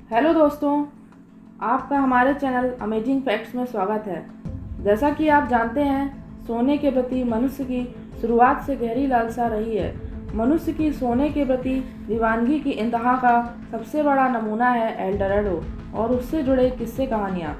Hello दोस्तों, आपका हमारे चैनल अमेजिंग फैक्ट्स में स्वागत है। जैसा कि आप जानते हैं, सोने के प्रति मनुष्य की शुरुआत से गहरी लालसा रही है। मनुष्य की सोने के प्रति दीवानगी की इंतहा का सबसे बड़ा नमूना है एल डोराडो और उससे जुड़े किस्से कहानियाँ।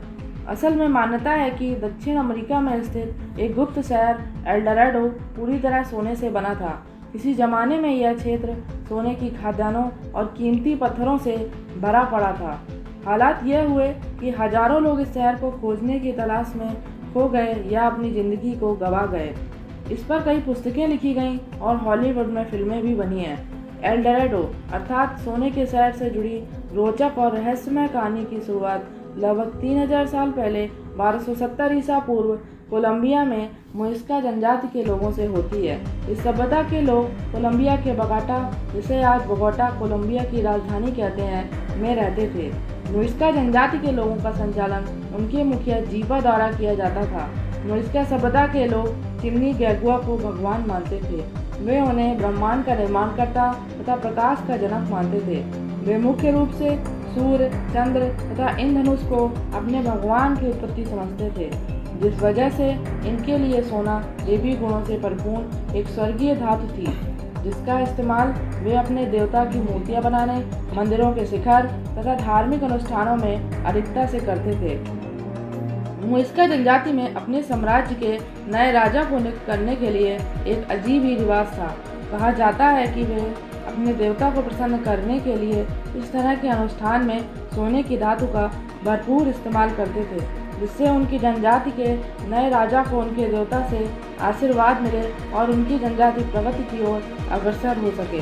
असल में मान्यता है कि दक्षिण अमेरिका में स्थित एक गुप्त शहर एल डोराडो पूरी तरह सोने से बना था। किसी जमाने में यह क्षेत्र सोने की खादानों और कीमती पत्थरों से भरा पड़ा था। हालात यह हुए कि हजारों लोग इस शहर को खोजने की तलाश में खो गए या अपनी ज़िंदगी को गंवा गए। इस पर कई पुस्तकें लिखी गईं और हॉलीवुड में फिल्में भी बनी हैं। एल डोराडो अर्थात सोने के शहर से जुड़ी रोचक और रहस्यमय कहानी की शुरुआत लगभग 3000 साल पहले 1270 ईसा पूर्व कोलंबिया में मुइस्का जनजाति के लोगों से होती है। इस सभ्यता के लोग कोलंबिया के बगाटा, जिसे आज बोगोटा कोलंबिया की राजधानी कहते हैं, में रहते थे। मुइस्का जनजाति के लोगों का संचालन उनके मुखिया जीपा द्वारा किया जाता था। मुइस्का सभ्यता के लोग चिमनी गैगुआ को भगवान मानते थे। वे उन्हें ब्रह्मांड का निर्माणकर्ता तथा प्रकाश का जनक मानते थे। वे मुख्य रूप से सूर्य, चंद्र तथा इंद्रधनुष को अपने भगवान की उत्पत्ति समझते थे, जिस वजह से इनके लिए सोना देवी गुणों से परिपूर्ण एक स्वर्गीय धातु थी, जिसका इस्तेमाल वे अपने देवता की मूर्तियां बनाने, मंदिरों के शिखर तथा धार्मिक अनुष्ठानों में अधिकता से करते थे। मुइस्का जनजाति में अपने साम्राज्य के नए राजा को नियुक्त करने के लिए एक अजीब ही रिवाज था। कहा जाता है कि वे अपने देवता को प्रसन्न करने के लिए इस तरह के अनुष्ठान में सोने की धातु का भरपूर इस्तेमाल करते थे, जिससे उनकी जनजाति के नए राजा को उनके देवता से आशीर्वाद मिले और उनकी जनजाति प्रगति की ओर अग्रसर हो सके।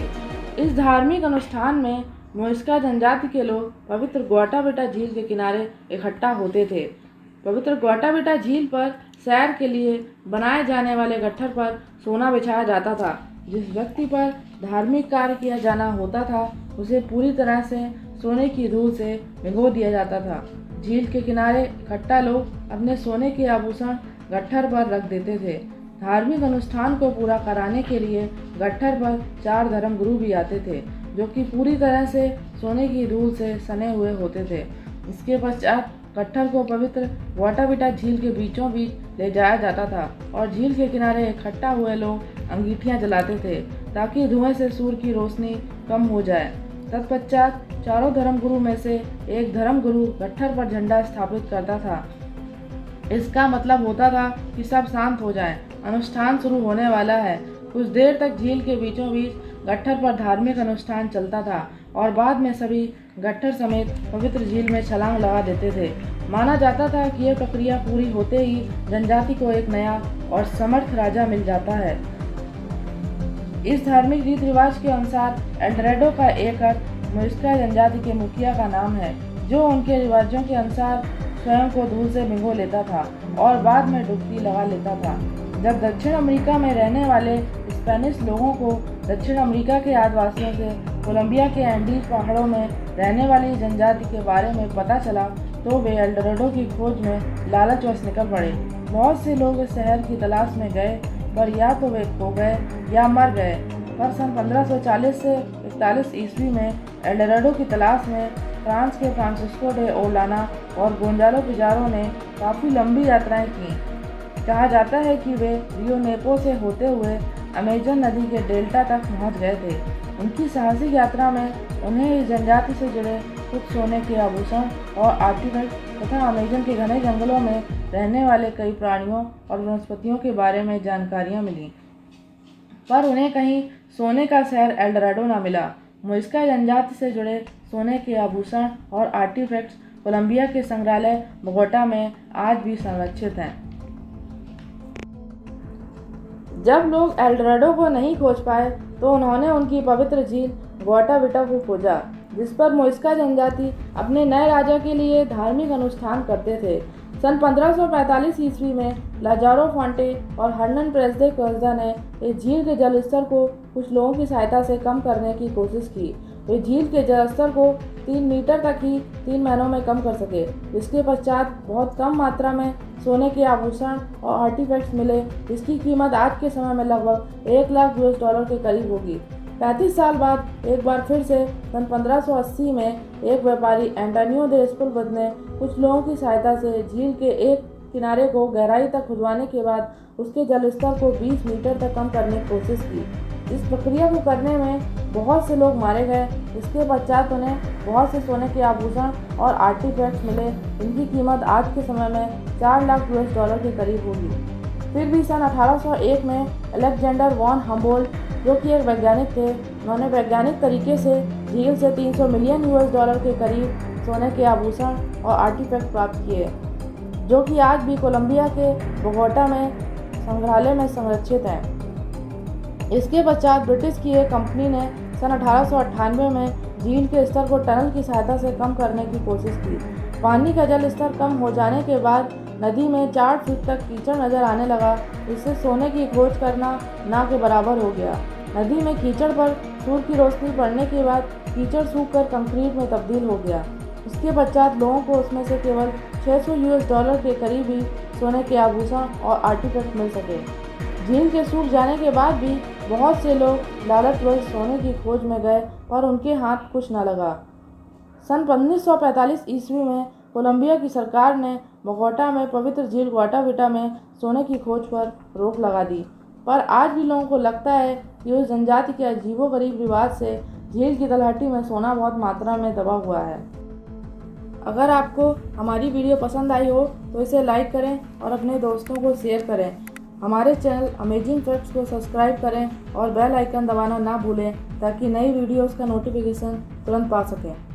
इस धार्मिक अनुष्ठान में मुइस्का जनजाति के लोग पवित्र ग्वाटाबेटा झील के किनारे इकट्ठा होते थे। पवित्र ग्वाटाबेटा झील पर सैर के लिए बनाए जाने वाले गट्ठर पर सोना बिछाया जाता था। जिस व्यक्ति पर धार्मिक कार्य किया जाना होता था, उसे पूरी तरह से सोने की धूल से भिगो दिया जाता था। झील के किनारे इकट्ठा लोग अपने सोने के आभूषण गट्ठर पर रख देते थे। धार्मिक अनुष्ठान को पूरा कराने के लिए गट्ठर पर 4 धर्मगुरु भी आते थे, जो कि पूरी तरह से सोने की धूल से सने हुए होते थे। इसके पश्चात गट्ठर को पवित्र ग्वाटाबेटा झील के बीचों बीच ले जाया जाता था और झील के किनारे इकट्ठा हुए लोग अंगीठियां जलाते थे, ताकि धुएं से सूर्य की रोशनी कम हो जाए। तत्पश्चात चारों धर्मगुरु में से एक धर्मगुरु गट्ठर पर झंडा स्थापित करता था। इसका मतलब होता था कि सब शांत हो जाएं, अनुष्ठान शुरू होने वाला है। कुछ देर तक झील के बीचों बीच गट्ठर पर धार्मिक अनुष्ठान चलता था और बाद में सभी गट्ठर समेत पवित्र झील में छलांग लगा देते थे। माना जाता था कि यह प्रक्रिया पूरी होते ही जनजाति को एक नया और समर्थ राजा मिल जाता है। इस धार्मिक रीति रिवाज के अनुसार एल डोराडो का एक अर्थ मुइस्का जनजाति के मुखिया का नाम है, जो उनके रिवाजों के अनुसार स्वयं को धूल से भिगो लेता था और बाद में डुबकी लगा लेता था। जब दक्षिण अमेरिका में रहने वाले स्पेनिश लोगों को दक्षिण अमेरिका के आदिवासियों से कोलंबिया के एंडीज पहाड़ों में रहने वाली जनजाति के बारे में पता चला, तो वे एल डोराडो की खोज में लालचवश निकल पड़े। बहुत से लोग इस शहर की तलाश में गए, पर या तो वे खो गए या मर गए। पर सन 1540 से 41 ईस्वी में एल डोराडो की तलाश में फ्रांस के फ्रांसिस्को डे ओर्लाना और गोंजालो पिजारो ने काफ़ी लंबी यात्राएं की। कहा जाता है कि वे रियो नेपो से होते हुए अमेजन नदी के डेल्टा तक पहुंच गए थे। उनकी साहसिक यात्रा में उन्हें इस जनजाति से जुड़े कुछ सोने के आभूषण और आर्टिफैक्ट तथा अमेजन के घने जंगलों में रहने वाले कई प्राणियों और वनस्पतियों के बारे में जानकारियां मिली, पर उन्हें कहीं सोने का शहर एल डोराडो न मिला। मुइस्का जनजाति से जुड़े सोने के आभूषण और आर्टिफैक्ट्स कोलंबिया के संग्रहालय बोगोटा में आज भी संरक्षित हैं। जब लोग एल डोराडो को नहीं खोज पाए, तो उन्होंने उनकी पवित्र झील ग्वाटाबेटा को खोजा, जिस पर मुइस्का जनजाति अपने नए राजा के लिए धार्मिक अनुष्ठान करते थे। सन 1545 ईस्वी में लाजारो फॉन्टे और हर्नन प्रेस दे कोज़दा ने इस झील के जल स्तर को कुछ लोगों की सहायता से कम करने की कोशिश की। वे झील के जल स्तर को 3 मीटर तक ही 3 महीनों में कम कर सके। इसके पश्चात बहुत कम मात्रा में सोने के आभूषण और आर्टिफैक्ट्स मिले, जिसकी कीमत आज के समय में लगभग $1 लाख के करीब होगी। 35 साल बाद एक बार फिर से सन 1580 में एक व्यापारी एंटोनियो दे एस्पुलबद ने कुछ लोगों की सहायता से झील के एक किनारे को गहराई तक खुदवाने के बाद उसके जल स्तर को 20 मीटर तक कम करने की कोशिश की। इस प्रक्रिया को करने में बहुत से लोग मारे गए। इसके पश्चात उन्हें बहुत से सोने के आभूषण और आर्टिफैक्ट्स मिले। इनकी कीमत आज के समय में 4 लाख US के करीब होगी। फिर भी सन 1801 में अलेक्जेंडर वॉन हम्बोल्ट, जो कि एक वैज्ञानिक थे, उन्होंने वैज्ञानिक तरीके से झील से 300 मिलियन US के करीब सोने के आभूषण और आर्टिफैक्ट प्राप्त किए, जो कि आज भी कोलंबिया के बोगोटा में संग्रहालय में संरक्षित हैं। इसके पश्चात ब्रिटिश की एक कंपनी ने सन 1898 में झील के स्तर को टनल की सहायता से कम करने की कोशिश की। पानी का जल स्तर कम हो जाने के बाद नदी में 4 फीट तक कीचड़ नजर आने लगा। इससे सोने की खोज करना ना के बराबर हो गया। नदी में कीचड़ पर सूर्य की रोशनी पड़ने के बाद कीचड़ सूखकर कंक्रीट में तब्दील हो गया। इसके पश्चात लोगों को उसमें से केवल 600 US के करीब ही सोने के आभूषण और आर्टिफैक्ट मिल सके। झील के सूख जाने के बाद भी बहुत से लोग लालचवश सोने की खोज में गए और उनके हाथ कुछ न लगा। सन 1945 ईस्वी में कोलंबिया की सरकार ने बोगोटा में पवित्र झील ग्वाटाविटा में सोने की खोज पर रोक लगा दी, पर आज भी लोगों को लगता है कि उस जनजाति के अजीबोगरीब रिवाज से झील की तलहटी में सोना बहुत मात्रा में दबा हुआ है। अगर आपको हमारी वीडियो पसंद आई हो तो इसे लाइक करें और अपने दोस्तों को शेयर करें। हमारे चैनल अमेजिंग फैक्ट्स को सब्सक्राइब करें और बेल आइकन दबाना ना भूलें ताकि नई वीडियोस का नोटिफिकेशन तुरंत पा सकें।